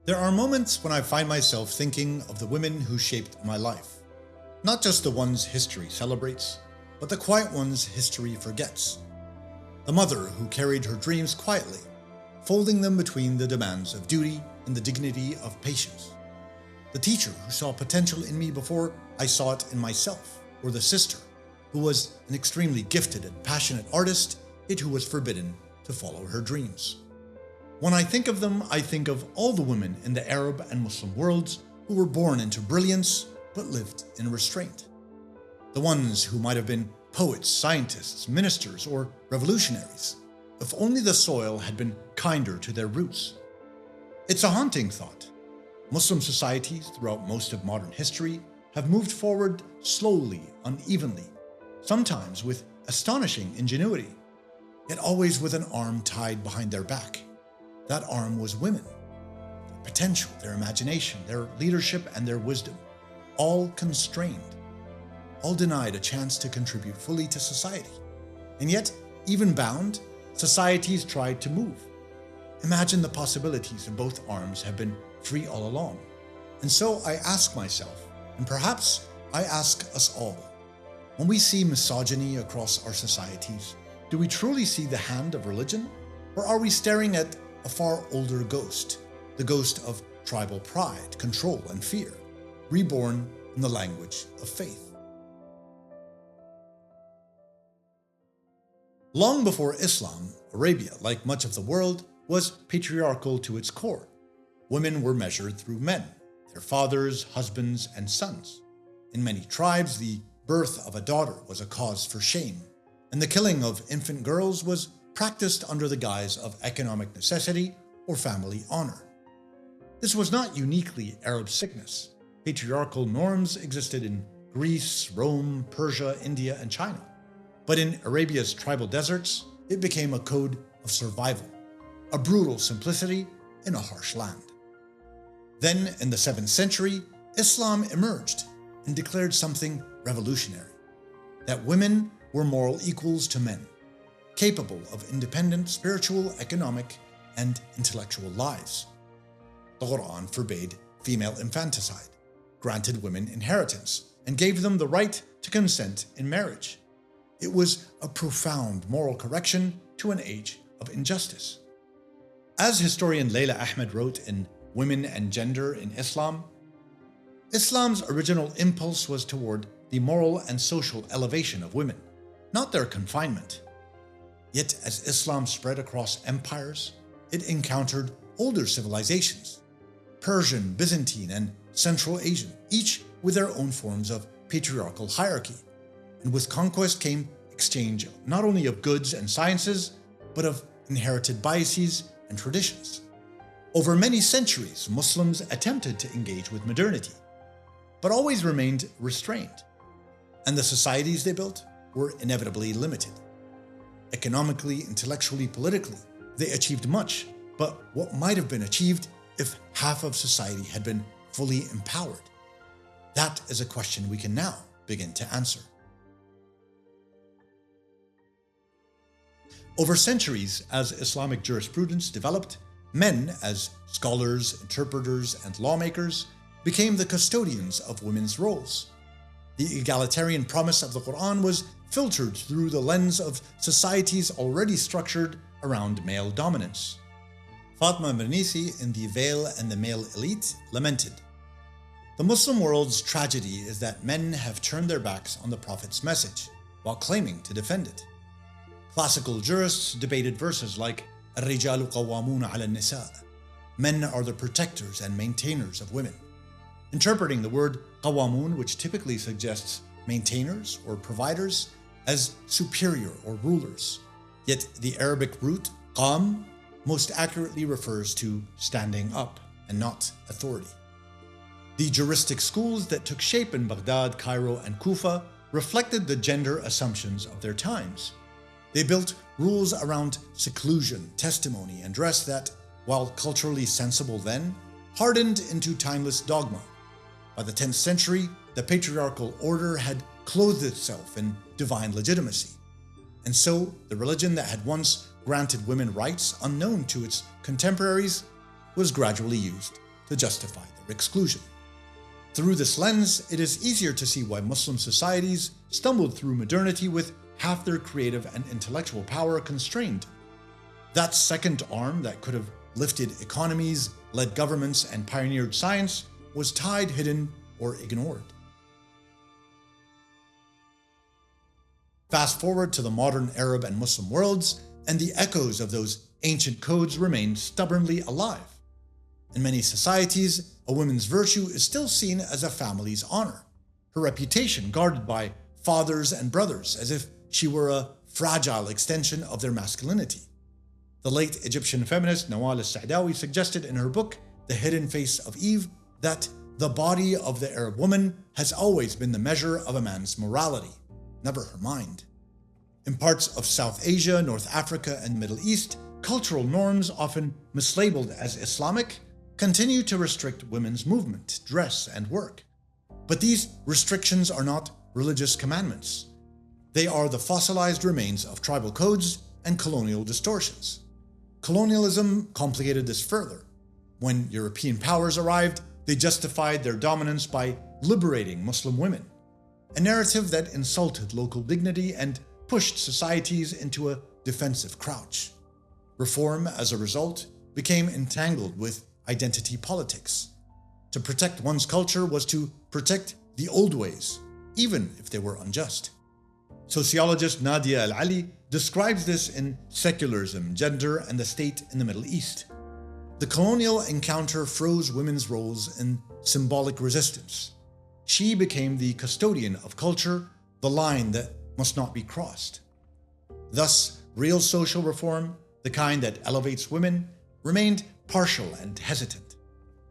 There are moments when I find myself thinking of the women who shaped my life. Not just the ones history celebrates, but the quiet ones history forgets. The mother who carried her dreams quietly, folding them between the demands of duty and the dignity of patience. The teacher who saw potential in me before I saw it in myself, or the sister who was an extremely gifted and passionate artist, yet who was forbidden to follow her dreams. When I think of them, I think of all the women in the Arab and Muslim worlds who were born into brilliance but lived in restraint. The ones who might have been poets, scientists, ministers, or revolutionaries, if only the soil had been kinder to their roots. It's a haunting thought. Muslim societies throughout most of modern history have moved forward slowly, unevenly, sometimes with astonishing ingenuity, yet always with an arm tied behind their back. That arm was women. Their potential, their imagination, their leadership, and their wisdom, all constrained, all denied a chance to contribute fully to society. And yet, even bound, societies tried to move. Imagine the possibilities if both arms have been free all along. And so I ask myself, and perhaps I ask us all, when we see misogyny across our societies, do we truly see the hand of religion? Or are we staring at a far older ghost, the ghost of tribal pride, control, and fear, reborn in the language of faith? Long before Islam, Arabia, like much of the world, was patriarchal to its core. Women were measured through men, their fathers, husbands, and sons. In many tribes, the birth of a daughter was a cause for shame, and the killing of infant girls was practiced under the guise of economic necessity or family honor. This was not uniquely Arab sickness. Patriarchal norms existed in Greece, Rome, Persia, India, and China. But in Arabia's tribal deserts, it became a code of survival, a brutal simplicity in a harsh land. Then, in the 7th century, Islam emerged and declared something revolutionary: that women were moral equals to men, capable of independent spiritual, economic, and intellectual lives. The Quran forbade female infanticide, granted women inheritance, and gave them the right to consent in marriage. It was a profound moral correction to an age of injustice. As historian Layla Ahmed wrote in Women and Gender in Islam, Islam's original impulse was toward the moral and social elevation of women, not their confinement. Yet as Islam spread across empires, it encountered older civilizations, Persian, Byzantine, and Central Asian, each with their own forms of patriarchal hierarchy. And with conquest came exchange not only of goods and sciences, but of inherited biases and traditions. Over many centuries, Muslims attempted to engage with modernity, but always remained restrained, and the societies they built were inevitably limited. Economically, intellectually, politically, they achieved much, but what might have been achieved if half of society had been fully empowered? That is a question we can now begin to answer. Over centuries, as Islamic jurisprudence developed, men, as scholars, interpreters, and lawmakers, became the custodians of women's roles. The egalitarian promise of the Quran was filtered through the lens of societies already structured around male dominance. Fatma Mernissi in The Veil and the Male Elite lamented, "The Muslim world's tragedy is that men have turned their backs on the Prophet's message while claiming to defend it." Classical jurists debated verses like "Ar-rijalu qawwamuna 'ala an-nisa." Men are the protectors and maintainers of women, interpreting the word qawamun, which typically suggests maintainers or providers, as superior or rulers. Yet the Arabic root qam most accurately refers to standing up and not authority. The juristic schools that took shape in Baghdad, Cairo, and Kufa reflected the gender assumptions of their times. They built rules around seclusion, testimony, and dress that, while culturally sensible then, hardened into timeless dogma. By the 10th century, the patriarchal order had clothed itself in divine legitimacy. And so, the religion that had once granted women rights unknown to its contemporaries was gradually used to justify their exclusion. Through this lens, it is easier to see why Muslim societies stumbled through modernity with half their creative and intellectual power constrained. That second arm that could have lifted economies, led governments, and pioneered science was tied, hidden, or ignored. Fast forward to the modern Arab and Muslim worlds, and the echoes of those ancient codes remain stubbornly alive. In many societies, a woman's virtue is still seen as a family's honor, her reputation guarded by fathers and brothers as if she were a fragile extension of their masculinity. The late Egyptian feminist Renewal al-Sa'dawi suggested in her book, The Hidden Face of Eve, that the body of the Arab woman has always been the measure of a man's morality, never her mind. In parts of South Asia, North Africa, and Middle East, cultural norms, often mislabeled as Islamic, continue to restrict women's movement, dress, and work. But these restrictions are not religious commandments. They are the fossilized remains of tribal codes and colonial distortions. Colonialism complicated this further. When European powers arrived, they justified their dominance by liberating Muslim women, a narrative that insulted local dignity and pushed societies into a defensive crouch. Reform, as a result, became entangled with identity politics. To protect one's culture was to protect the old ways, even if they were unjust. Sociologist Nadia Al-Ali describes this in Secularism, Gender, and the State in the Middle East. The colonial encounter froze women's roles in symbolic resistance. She became the custodian of culture, the line that must not be crossed. Thus, real social reform, the kind that elevates women, remained partial and hesitant.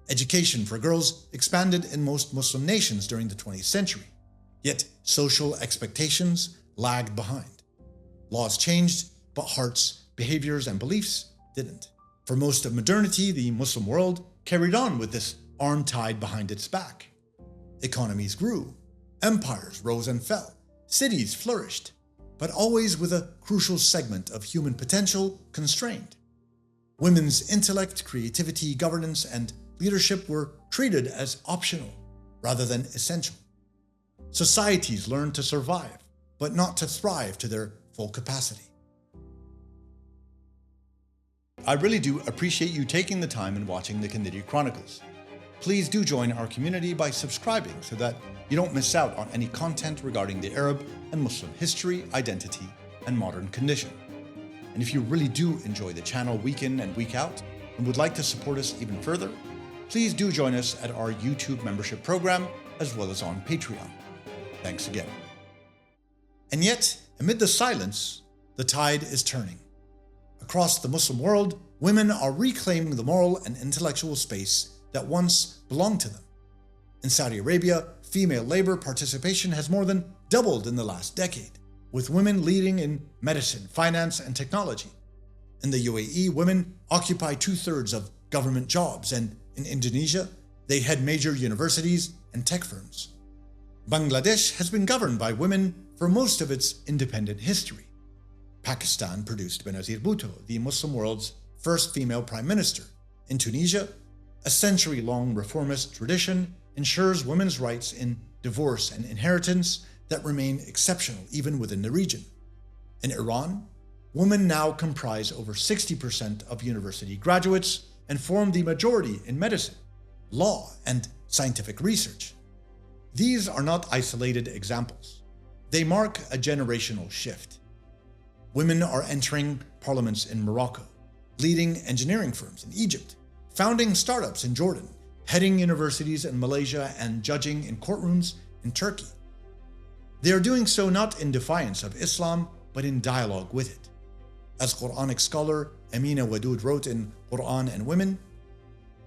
Education for girls expanded in most Muslim nations during the 20th century, yet social expectations lagged behind. Laws changed, but hearts, behaviors, and beliefs didn't. For most of modernity, the Muslim world carried on with this arm tied behind its back. Economies grew, empires rose and fell, cities flourished, but always with a crucial segment of human potential constrained. Women's intellect, creativity, governance, and leadership were treated as optional rather than essential. Societies learned to survive, but not to thrive to their full capacity. I really do appreciate you taking the time and watching the Candide Chronicles. Please do join our community by subscribing so that you don't miss out on any content regarding the Arab and Muslim history, identity, and modern condition. And if you really do enjoy the channel week in and week out and would like to support us even further, please do join us at our YouTube membership program as well as on Patreon. Thanks again. And yet, amid the silence, the tide is turning. Across the Muslim world, women are reclaiming the moral and intellectual space that once belonged to them. In Saudi Arabia, female labor participation has more than doubled in the last decade, with women leading in medicine, finance, and technology. In the UAE, women occupy 2/3 of government jobs, and in Indonesia, they head major universities and tech firms. Bangladesh has been governed by women for most of its independent history. Pakistan produced Benazir Bhutto, the Muslim world's first female prime minister. In Tunisia, a century-long reformist tradition ensures women's rights in divorce and inheritance that remain exceptional even within the region. In Iran, women now comprise over 60% of university graduates and form the majority in medicine, law, and scientific research. These are not isolated examples. They mark a generational shift. Women are entering parliaments in Morocco, leading engineering firms in Egypt, founding startups in Jordan, heading universities in Malaysia, and judging in courtrooms in Turkey. They are doing so not in defiance of Islam, but in dialogue with it. As Quranic scholar Amina Wadud wrote in Quran and Women,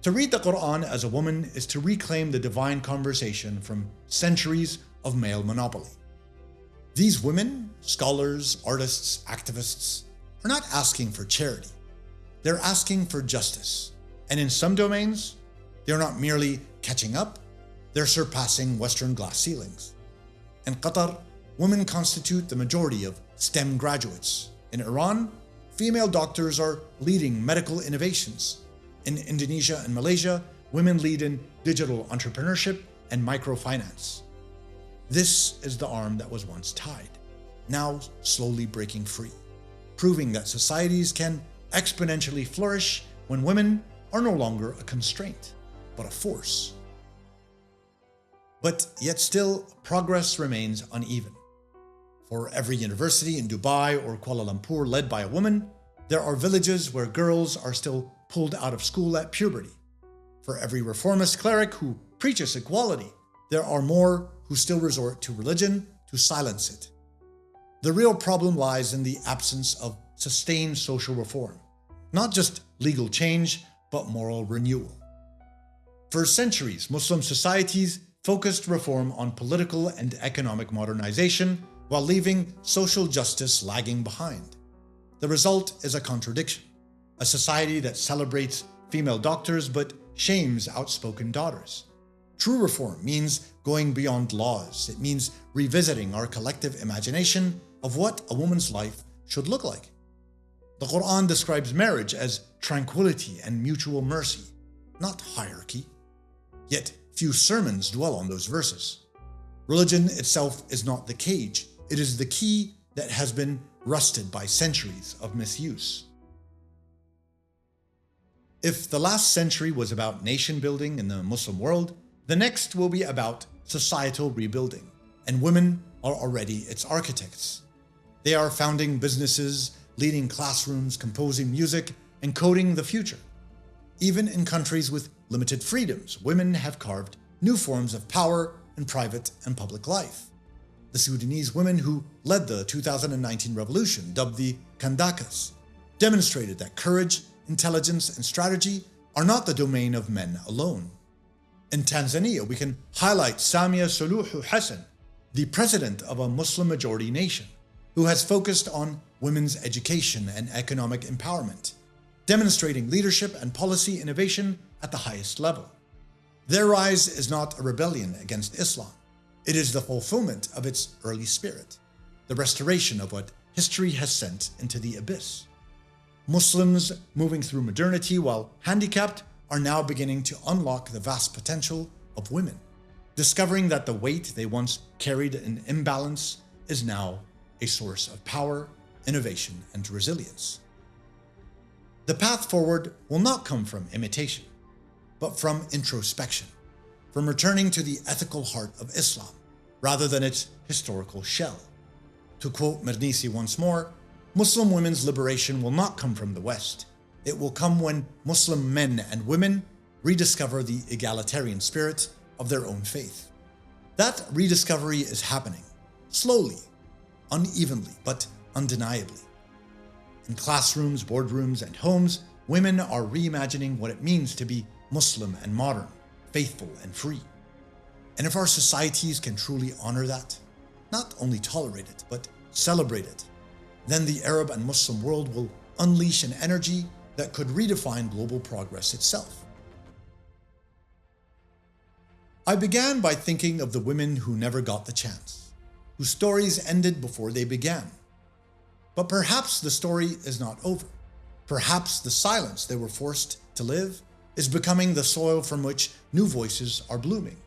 to read the Quran as a woman is to reclaim the divine conversation from centuries of male monopoly. These women, scholars, artists, activists, are not asking for charity. They're asking for justice. And in some domains, they're not merely catching up, they're surpassing Western glass ceilings. In Qatar, women constitute the majority of STEM graduates. In Iran, female doctors are leading medical innovations. In Indonesia and Malaysia, women lead in digital entrepreneurship and microfinance. This is the arm that was once tied, now slowly breaking free, proving that societies can exponentially flourish when women are no longer a constraint, but a force. But yet still, progress remains uneven. For every university in Dubai or Kuala Lumpur led by a woman, there are villages where girls are still pulled out of school at puberty. For every reformist cleric who preaches equality, there are more who still resort to religion to silence it. The real problem lies in the absence of sustained social reform, not just legal change, but moral renewal. For centuries, Muslim societies focused reform on political and economic modernization while leaving social justice lagging behind. The result is a contradiction, a society that celebrates female doctors but shames outspoken daughters. True reform means going beyond laws. It means revisiting our collective imagination of what a woman's life should look like. The Quran describes marriage as tranquility and mutual mercy, not hierarchy. Yet few sermons dwell on those verses. Religion itself is not the cage. It is the key that has been rusted by centuries of misuse. If the last century was about nation building in the Muslim world, the next will be about societal rebuilding, and women are already its architects. They are founding businesses, leading classrooms, composing music, and coding the future. Even in countries with limited freedoms, women have carved new forms of power in private and public life. The Sudanese women who led the 2019 revolution, dubbed the Kandakas, demonstrated that courage, intelligence, and strategy are not the domain of men alone. In Tanzania, we can highlight Samia Suluhu Hassan, the president of a Muslim-majority nation, who has focused on women's education and economic empowerment, demonstrating leadership and policy innovation at the highest level. Their rise is not a rebellion against Islam. It is the fulfillment of its early spirit, the restoration of what history has sent into the abyss. Muslims moving through modernity while handicapped are now beginning to unlock the vast potential of women, discovering that the weight they once carried in imbalance is now a source of power, innovation, and resilience. The path forward will not come from imitation, but from introspection, from returning to the ethical heart of Islam, rather than its historical shell. To quote Mernisi once more, Muslim women's liberation will not come from the West. It will come when Muslim men and women rediscover the egalitarian spirit of their own faith. That rediscovery is happening, slowly, unevenly, but undeniably. In classrooms, boardrooms, and homes, women are reimagining what it means to be Muslim and modern, faithful and free. And if our societies can truly honor that, not only tolerate it, but celebrate it, then the Arab and Muslim world will unleash an energy that could redefine global progress itself. I began by thinking of the women who never got the chance, whose stories ended before they began. But perhaps the story is not over. Perhaps the silence they were forced to live is becoming the soil from which new voices are blooming.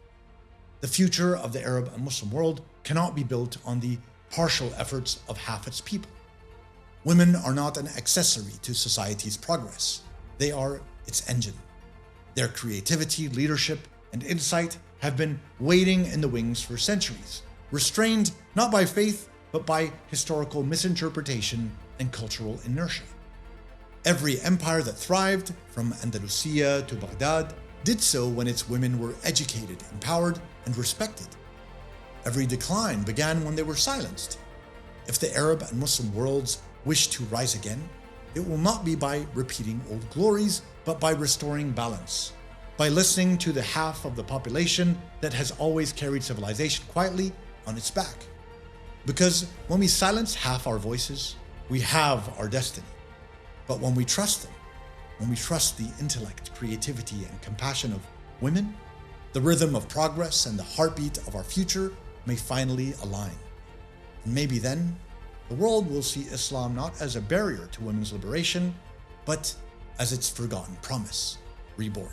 The future of the Arab and Muslim world cannot be built on the partial efforts of half its people. Women are not an accessory to society's progress. They are its engine. Their creativity, leadership, and insight have been waiting in the wings for centuries, restrained not by faith, but by historical misinterpretation and cultural inertia. Every empire that thrived, from Andalusia to Baghdad, did so when its women were educated, empowered, and respected. Every decline began when they were silenced. If the Arab and Muslim worlds wish to rise again, it will not be by repeating old glories, but by restoring balance, by listening to the half of the population that has always carried civilization quietly on its back. Because when we silence half our voices, we have our destiny. But when we trust them, when we trust the intellect, creativity, and compassion of women, the rhythm of progress and the heartbeat of our future may finally align. And maybe then, the world will see Islam not as a barrier to women's liberation, but as its forgotten promise, reborn.